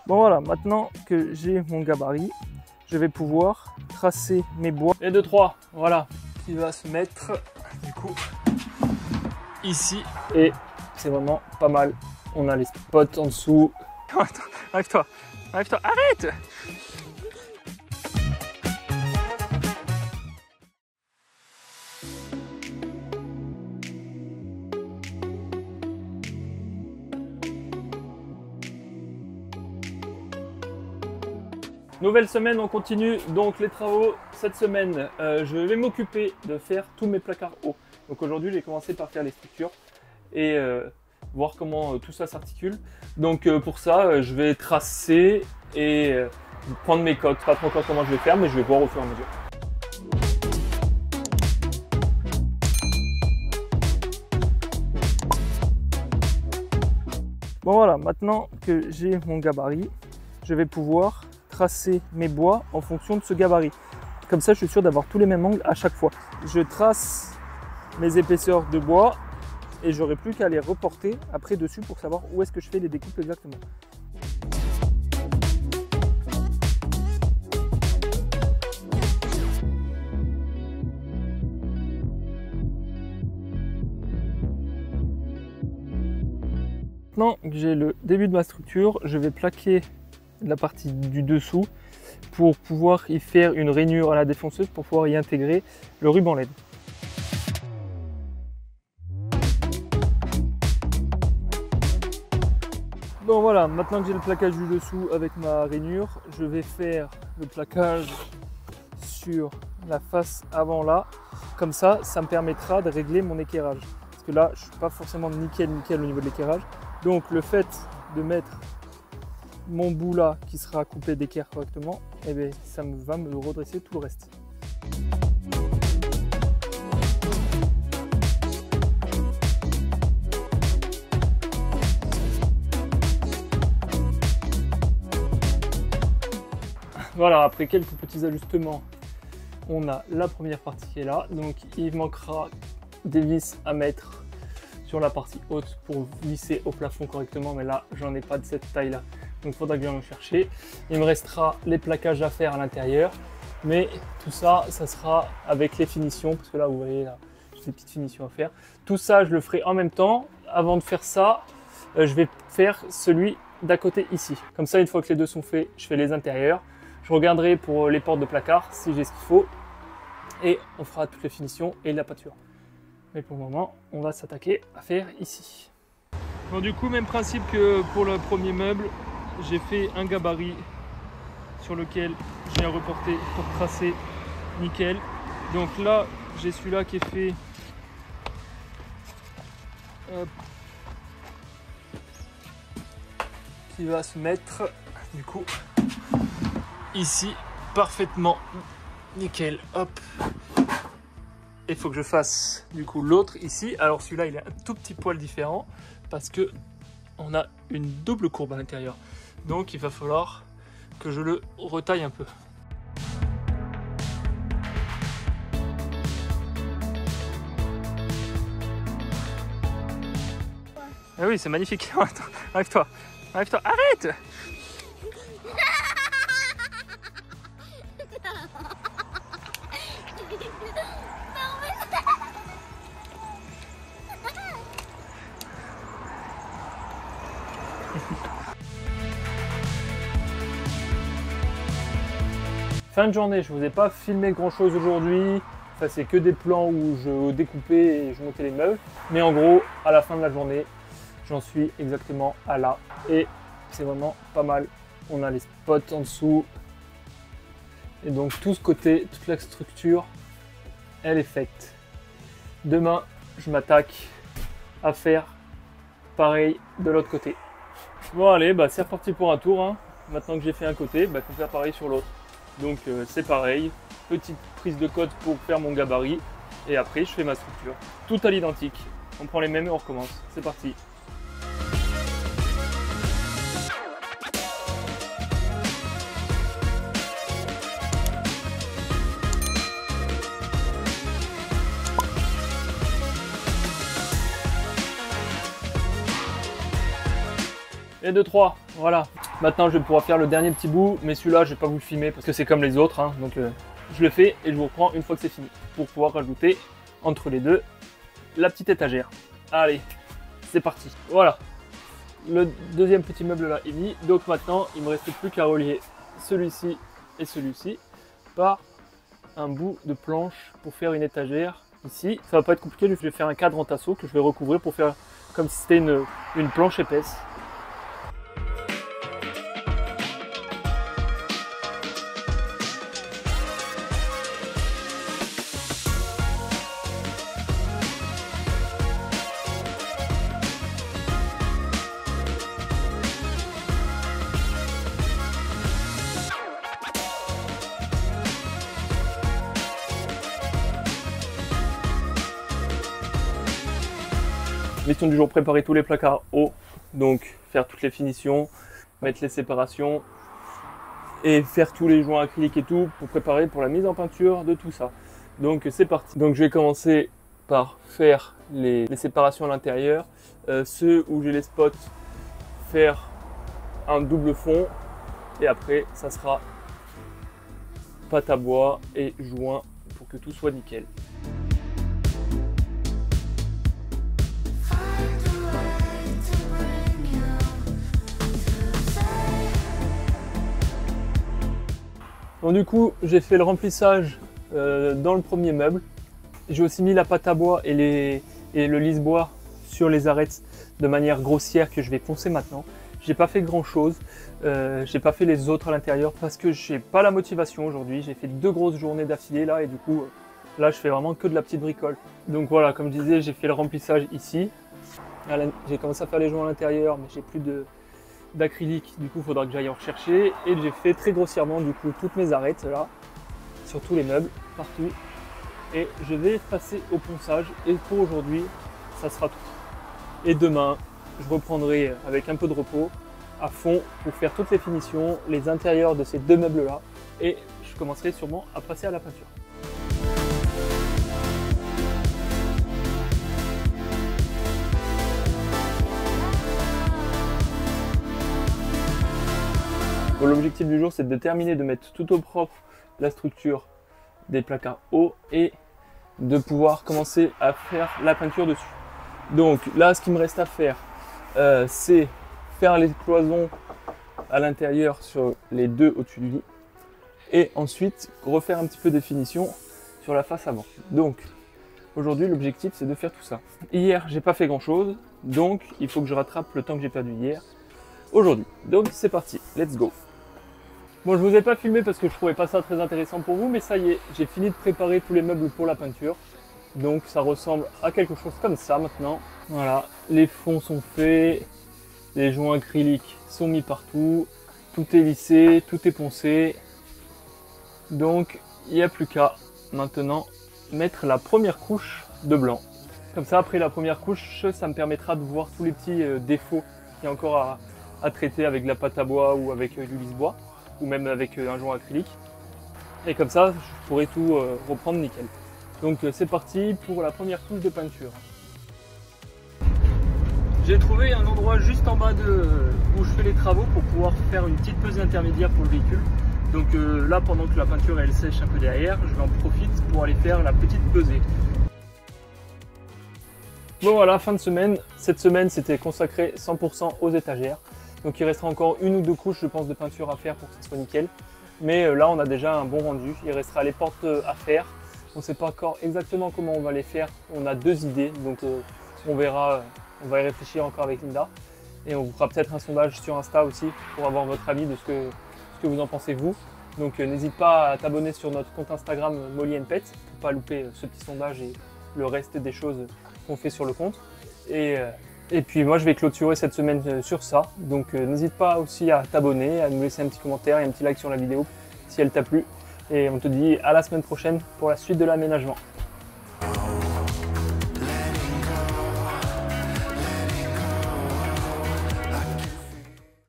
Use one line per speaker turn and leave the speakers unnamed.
Bon voilà, maintenant que j'ai mon gabarit, je vais pouvoir tracer mes bois. Et 2, 3, voilà, qui va se mettre du coup ici. Et c'est vraiment pas mal. On a les spots en dessous. Oh, attends, arrive-toi, arrive-toi, arrête! Nouvelle semaine, on continue donc les travaux. Cette semaine, je vais m'occuper de faire tous mes placards hauts. Donc aujourd'hui, j'ai commencé par faire les structures et voir comment tout ça s'articule. Donc pour ça, je vais tracer et prendre mes cotes. Pas trop encore comment je vais faire, mais je vais voir au fur et à mesure. Bon voilà, maintenant que j'ai mon gabarit, je vais pouvoir tracer mes bois en fonction de ce gabarit. Comme ça, je suis sûr d'avoir tous les mêmes angles à chaque fois. Je trace mes épaisseurs de bois et j'aurai plus qu'à les reporter après dessus pour savoir où est-ce que je fais les découpes exactement. Maintenant que j'ai le début de ma structure, je vais plaquer la partie du dessous pour pouvoir y faire une rainure à la défonceuse pour pouvoir y intégrer le ruban LED. Bon voilà, maintenant que j'ai le plaquage du dessous avec ma rainure, je vais faire le plaquage sur la face avant là. Comme ça, ça me permettra de régler mon équerrage. Parce que là, je ne suis pas forcément nickel au niveau de l'équerrage. Donc le fait de mettre mon bout là qui sera coupé d'équerre correctement, eh bien, ça va me redresser tout le reste. Voilà, après quelques petits ajustements, on a la première partie qui est là. Donc il manquera des vis à mettre sur la partie haute pour visser au plafond correctement, mais là j'en ai pas de cette taille là. Donc il faudra que je vienne en chercher. Il me restera les plaquages à faire à l'intérieur. Mais tout ça, ça sera avec les finitions. Parce que là, vous voyez, là, j'ai des petites finitions à faire. Tout ça, je le ferai en même temps. Avant de faire ça, je vais faire celui d'à côté ici. Comme ça, une fois que les deux sont faits, je fais les intérieurs. Je regarderai pour les portes de placard si j'ai ce qu'il faut. Et on fera toutes les finitions et la pâture. Mais pour le moment, on va s'attaquer à faire ici. Bon, du coup, même principe que pour le premier meuble. J'ai fait un gabarit sur lequel j'ai reporté pour tracer nickel. Donc là, j'ai celui-là qui est fait. Hop, qui va se mettre du coup ici parfaitement nickel. Hop. Il faut que je fasse du coup l'autre ici. Alors celui-là, il est un tout petit poil différent parce que on a une double courbe à l'intérieur. Donc il va falloir que je le retaille un peu. Ah oui, c'est magnifique. Attends, arrive-toi, arrive-toi, arrête! Fin de journée, je ne vous ai pas filmé grand chose aujourd'hui. Enfin, c'est que des plans où je découpais et je montais les meubles. Mais en gros, à la fin de la journée, j'en suis exactement à là. Et c'est vraiment pas mal. On a les spots en dessous. Et donc tout ce côté, toute la structure, elle est faite. Demain, je m'attaque à faire pareil de l'autre côté. Bon allez, bah, c'est reparti pour un tour. Hein. Maintenant que j'ai fait un côté, il faut faire pareil sur l'autre. Donc c'est pareil, petite prise de cote pour faire mon gabarit et après je fais ma structure. Tout à l'identique, on prend les mêmes et on recommence. C'est parti. Et 2, 3, voilà. Maintenant je vais pouvoir faire le dernier petit bout, mais celui-là je vais pas vous le filmer parce que c'est comme les autres, hein, donc je le fais et je vous reprends une fois que c'est fini pour pouvoir rajouter entre les deux la petite étagère. Allez, c'est parti. Voilà, le deuxième petit meuble là est mis, donc maintenant il me reste plus qu'à relier celui-ci et celui-ci par un bout de planche pour faire une étagère ici. Ça va pas être compliqué, je vais faire un cadre en tasseau que je vais recouvrir pour faire comme si c'était une planche épaisse. Mission du jour, préparer tous les placards hauts, donc faire toutes les finitions, mettre les séparations et faire tous les joints acryliques et tout pour préparer pour la mise en peinture de tout ça. Donc c'est parti. Donc je vais commencer par faire les séparations à l'intérieur, ceux où j'ai les spots, faire un double fond et après ça sera pâte à bois et joint pour que tout soit nickel. Donc du coup, j'ai fait le remplissage dans le premier meuble. J'ai aussi mis la pâte à bois et le lisse-bois sur les arêtes de manière grossière que je vais poncer maintenant. J'ai pas fait grand chose, j'ai pas fait les autres à l'intérieur parce que j'ai pas la motivation aujourd'hui. J'ai fait 2 grosses journées d'affilée là et du coup là je fais vraiment que de la petite bricole. Donc voilà, comme je disais, j'ai fait le remplissage ici. J'ai commencé à faire les joints à l'intérieur mais j'ai plus d'acrylique, du coup il faudra que j'aille en rechercher et j'ai fait très grossièrement du coup toutes mes arêtes là sur tous les meubles partout et je vais passer au ponçage et pour aujourd'hui ça sera tout et demain je reprendrai avec un peu de repos à fond pour faire toutes les finitions, les intérieurs de ces 2 meubles là et je commencerai sûrement à passer à la peinture. Bon, l'objectif du jour, c'est de terminer de mettre tout au propre la structure des placards hauts et de pouvoir commencer à faire la peinture dessus. Donc là, ce qu'il me reste à faire, c'est faire les cloisons à l'intérieur sur les 2 au-dessus du lit et ensuite refaire un petit peu de finition sur la face avant. Donc aujourd'hui, l'objectif, c'est de faire tout ça. Hier, j'ai pas fait grand-chose, donc il faut que je rattrape le temps que j'ai perdu hier aujourd'hui. Donc c'est parti, let's go. Bon, je vous ai pas filmé parce que je trouvais pas ça très intéressant pour vous, mais ça y est, j'ai fini de préparer tous les meubles pour la peinture. Donc ça ressemble à quelque chose comme ça maintenant. Voilà, les fonds sont faits, les joints acryliques sont mis partout, tout est lissé, tout est poncé. Donc il n'y a plus qu'à maintenant mettre la première couche de blanc. Comme ça, après la première couche, ça me permettra de voir tous les petits défauts qu'il y a encore à traiter avec de la pâte à bois ou avec du lisse-bois, ou même avec un joint acrylique. Et comme ça, je pourrai tout reprendre nickel. Donc c'est parti pour la première couche de peinture. J'ai trouvé un endroit juste en bas où je fais les travaux pour pouvoir faire une petite pesée intermédiaire pour le véhicule. Donc là, pendant que la peinture elle sèche un peu derrière, je vais en profiter pour aller faire la petite pesée. Bon voilà, fin de semaine. Cette semaine, c'était consacré 100% aux étagères. Donc il restera encore 1 ou 2 couches, je pense, de peinture à faire pour que ça soit nickel. Mais là, on a déjà un bon rendu. Il restera les portes à faire. On ne sait pas encore exactement comment on va les faire. On a 2 idées, donc on verra. On va y réfléchir encore avec Linda. Et on vous fera peut-être un sondage sur Insta aussi pour avoir votre avis de ce que vous en pensez vous. Donc n'hésite pas à t'abonner sur notre compte Instagram Molly & Pet pour ne pas louper ce petit sondage et le reste des choses qu'on fait sur le compte. Et puis moi je vais clôturer cette semaine sur ça. Donc n'hésite pas aussi à t'abonner, à nous laisser un petit commentaire et un petit like sur la vidéo si elle t'a plu. Et on te dit à la semaine prochaine pour la suite de l'aménagement.